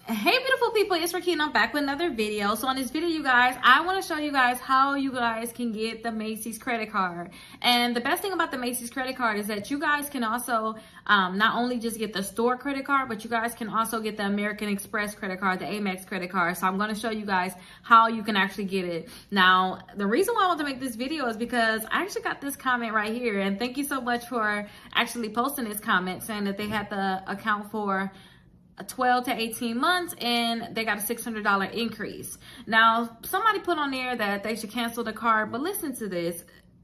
Hey beautiful people, it's Rickita. I'm back with another video. So on this video, you guys, I want to show you guys how you guys can get the Macy's credit card. And the best thing about the Macy's credit card is that you guys can also not only just get the store credit card, but you guys can also get the American Express credit card, the Amex credit card. So I'm going to show you guys how you can actually get it. Now, the reason why I want to make this video is because I actually got this comment right here. And thank you so much for actually posting this comment saying that they had the account for 12 to 18 months and they got a $600 increase. Now, somebody put on there that they should cancel the card, but listen to this.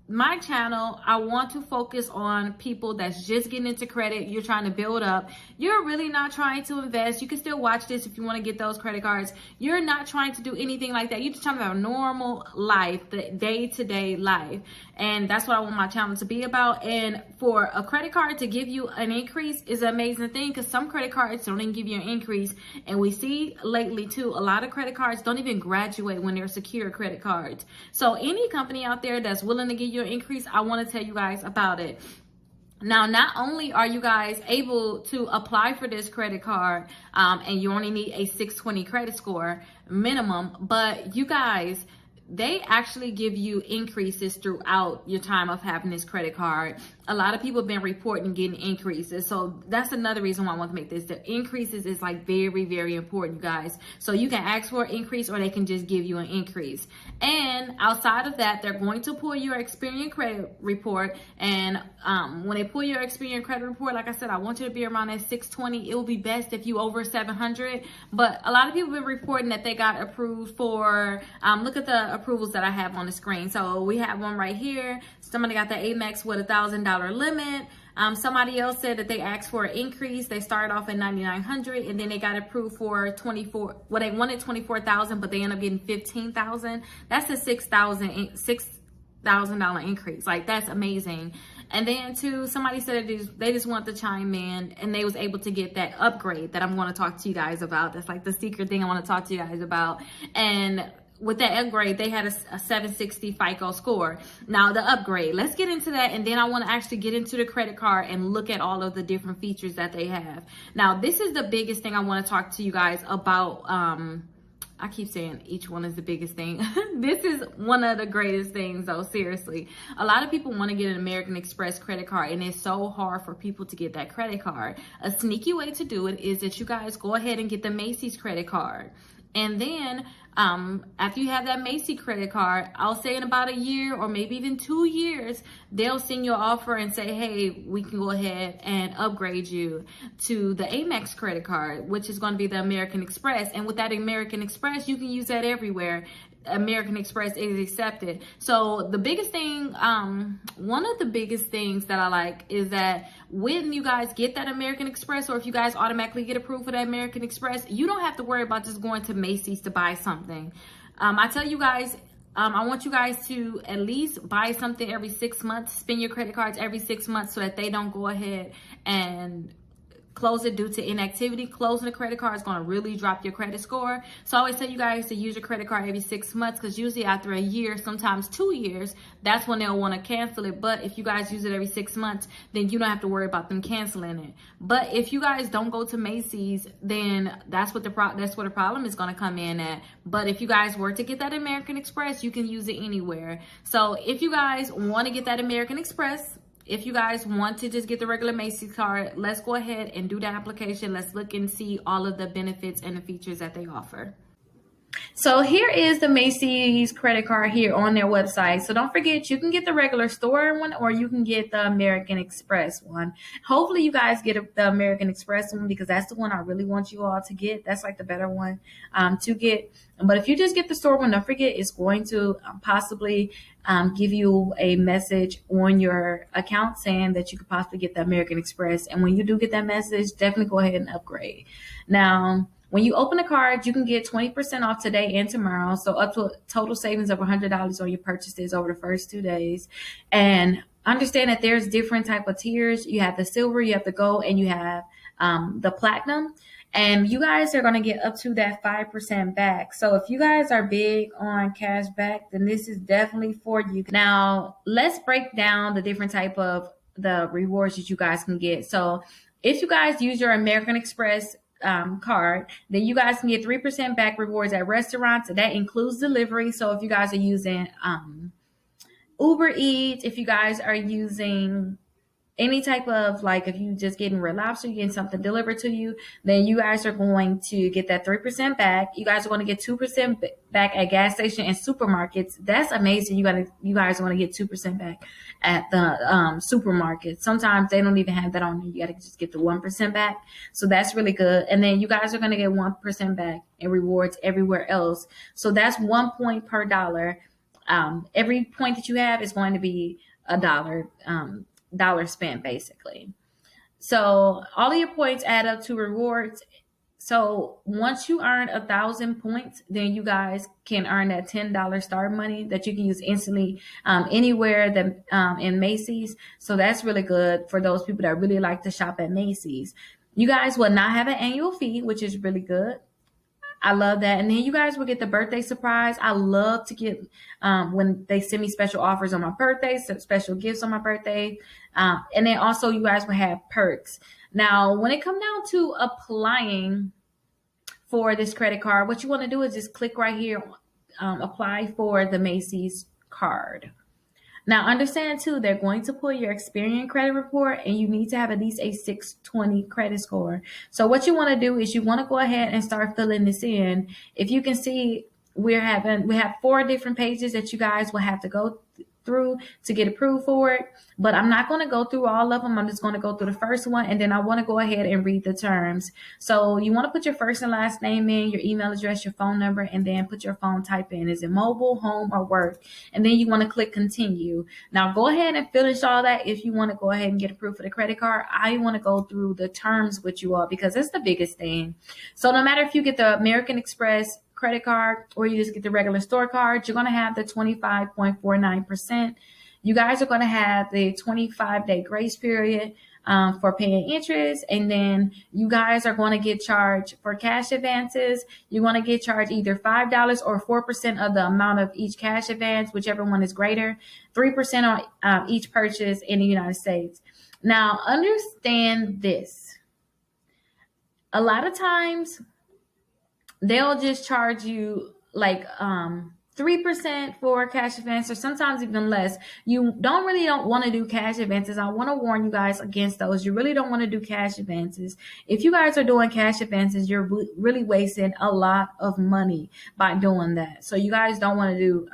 My channel, I want to focus on people that's just getting into credit. You're trying to build up. You're really not trying to invest. You can still watch this if you want to get those credit cards. You're not trying to do anything like that. You're just trying to have a normal life, the day-to-day life. And that's what I want my channel to be about. And for a credit card to give you an increase is an amazing thing, because some credit cards don't even give you an increase. And we see lately too, a lot of credit cards don't even graduate when they're secure credit cards. So any company out there that's willing to give you an increase, I want to tell you guys about it. Now, not only are you guys able to apply for this credit card and you only need a 620 credit score minimum, but you guys, they actually give you increases throughout your time of having this credit card. A lot of people have been reporting getting increases. So that's another reason why I want to make this. The increases is like very, very important, you guys. So you can ask for an increase or they can just give you an increase. And outside of that, they're going to pull your Experian credit report. And when they pull your Experian credit report, like I said, I want you to be around that 620. It will be best if you over 700. But a lot of people have been reporting that they got approved for, look at the approvals that I have on the screen. So we have one right here. Somebody got the Amex with $1,000 limit. Somebody else said that they asked for an increase. They started off at 9,900 and then they got approved for 24. Well, they wanted 24,000, but they ended up getting 15,000. That's a $6,000 increase. Like, that's amazing. And then too, somebody said they just want to chime in and they was able to get that upgrade that I'm going to talk to you guys about. That's like the secret thing I want to talk to you guys about. And with that upgrade, they had a 760 FICO score. Now the upgrade, let's get into that. And then I want to actually get into the credit card and look at all of the different features that they have. Now, this is the biggest thing I want to talk to you guys about. I keep saying each one is the biggest thing. This is one of the greatest things though, seriously. A lot of people want to get an American Express credit card and it's so hard for people to get that credit card. A sneaky way to do it is that you guys go ahead and get the Macy's credit card. And then after you have that Macy's credit card, I'll say in about a year or maybe even 2 years, they'll send you an offer and say, hey, we can go ahead and upgrade you to the Amex credit card, which is going to be the American Express. And with that American Express, you can use that everywhere. American Express is accepted. So the biggest thing, one of the biggest things that I like is that when you guys get that American Express, or if you guys automatically get approved for that American Express, you don't have to worry about just going to Macy's to buy something. I tell you guys, I want you guys to at least buy something every 6 months, spend your credit cards every 6 months so that they don't go ahead and close it due to inactivity. Closing a credit card is going to really drop your credit score. So I always tell you guys to use your credit card every 6 months, because usually after a year, sometimes 2 years, that's when they'll want to cancel it. But if you guys use it every 6 months, then you don't have to worry about them canceling it. But if you guys don't go to Macy's, then that's where the problem is going to come in at. But if you guys were to get that American Express, you can use it anywhere. So if you guys want to get that American Express, if you guys want to just get the regular Macy's card, let's go ahead and do that application. Let's look and see all of the benefits and the features that they offer. So here is the Macy's credit card here on their website. So don't forget, you can get the regular store one or you can get the American Express one. Hopefully you guys get the American Express one, because that's the one I really want you all to get. That's like the better one to get. But if you just get the store one, don't forget, it's going to possibly give you a message on your account saying that you could possibly get the American Express. And when you do get that message, definitely go ahead and upgrade. Now, when you open the card, you can get 20% off today and tomorrow. So up to a total savings of $100 on your purchases over the first 2 days. And understand that there's different type of tiers. You have the silver, you have the gold, and you have the platinum. And you guys are going to get up to that 5% back. So if you guys are big on cash back, then this is definitely for you. Now, let's break down the different type of the rewards that you guys can get. So if you guys use your American Express card, then you guys can get 3% back rewards at restaurants. That includes delivery. So if you guys are using Uber Eats, if you guys are using any type of, like, if you just getting Red Lobster, you're getting something delivered to you, then you guys are going to get that 3% back. You guys are going to get 2% back at gas station and supermarkets. That's amazing. You guys are going to get 2% back at the supermarket. Sometimes they don't even have that on there. You got to just get the 1% back. So that's really good. And then you guys are going to get 1% back in rewards everywhere else. So that's 1 point per dollar. Every point that you have is going to be a dollar spent, basically. So all of your points add up to rewards. So once you earn 1,000 points, then you guys can earn that $10 start money that you can use instantly anywhere that in Macy's. So that's really good for those people that really like to shop at Macy's. You guys will not have an annual fee, which is really good. I love that. And then you guys will get the birthday surprise. I love to get when they send me special offers on my birthday, special gifts on my birthday. And then also you guys will have perks. Now, when it comes down to applying for this credit card, what you want to do is just click right here, apply for the Macy's card. Now, understand too, they're going to pull your Experian credit report, and you need to have at least a 620 credit score. So what you want to do is you want to go ahead and start filling this in. If you can see, we have 4 different pages that you guys will have to go through to get approved for it, but I'm not going to go through all of them. I'm just going to go through the first one, and then I want to go ahead and read the terms. So you want to put your first and last name in, your email address, your phone number, and then put your phone type in. Is it mobile, home, or work? And then you want to click continue. Now go ahead and finish all that if you want to go ahead and get approved for the credit card. I want to go through the terms with you all because it's the biggest thing. So no matter if you get the American Express credit card or you just get the regular store card, you're going to have the 25.49%. You guys are going to have the 25-day grace period for paying interest, and then you guys are going to get charged for cash advances. You're going to get charged either $5 or 4% of the amount of each cash advance, whichever one is greater, 3% on each purchase in the United States. Now, understand this. A lot of times, they'll just charge you like 3% for cash advance, or sometimes even less. You don't want to do cash advances. I want to warn you guys against those. You really don't want to do cash advances. If you guys are doing cash advances, you're really wasting a lot of money by doing that. So you guys don't want to do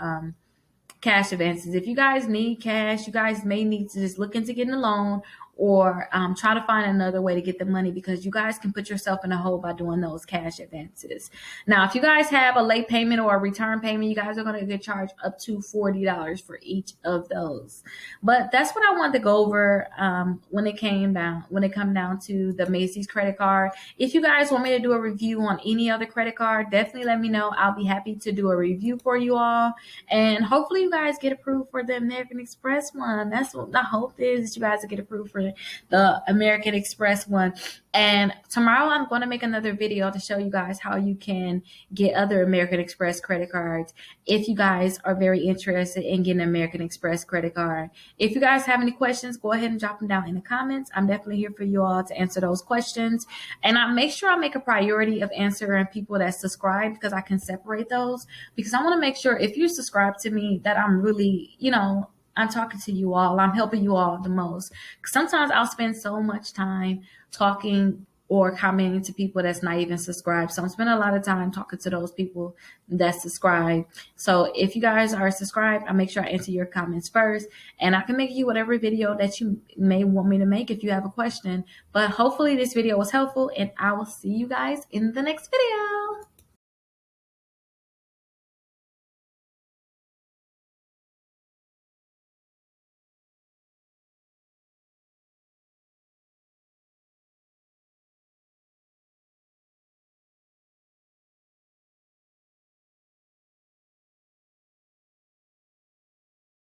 cash advances. If you guys need cash, you guys may need to just look into getting a loan or try to find another way to get the money, because you guys can put yourself in a hole by doing those cash advances. Now, if you guys have a late payment or a return payment, you guys are going to get charged up to $40 for each of those. But that's what I wanted to go over when it come down to the Macy's credit card. If you guys want me to do a review on any other credit card, definitely let me know. I'll be happy to do a review for you all. And hopefully you guys get approved for the American Express one. That's what the hope is, you guys will get approved for the American Express one. And tomorrow I'm going to make another video to show you guys how you can get other American Express credit cards if you guys are very interested in getting an American Express credit card. If you guys have any questions, go ahead and drop them down in the comments. I'm definitely here for you all to answer those questions. And I make sure I make a priority of answering people that subscribe, because I can separate those, because I want to make sure if you subscribe to me that I'm really, I'm talking to you all. I'm helping you all the most. Sometimes I'll spend so much time talking or commenting to people that's not even subscribed. So I'm spending a lot of time talking to those people that subscribe. So if you guys are subscribed, I'll make sure I answer your comments first. And I can make you whatever video that you may want me to make if you have a question. But hopefully this video was helpful, and I will see you guys in the next video.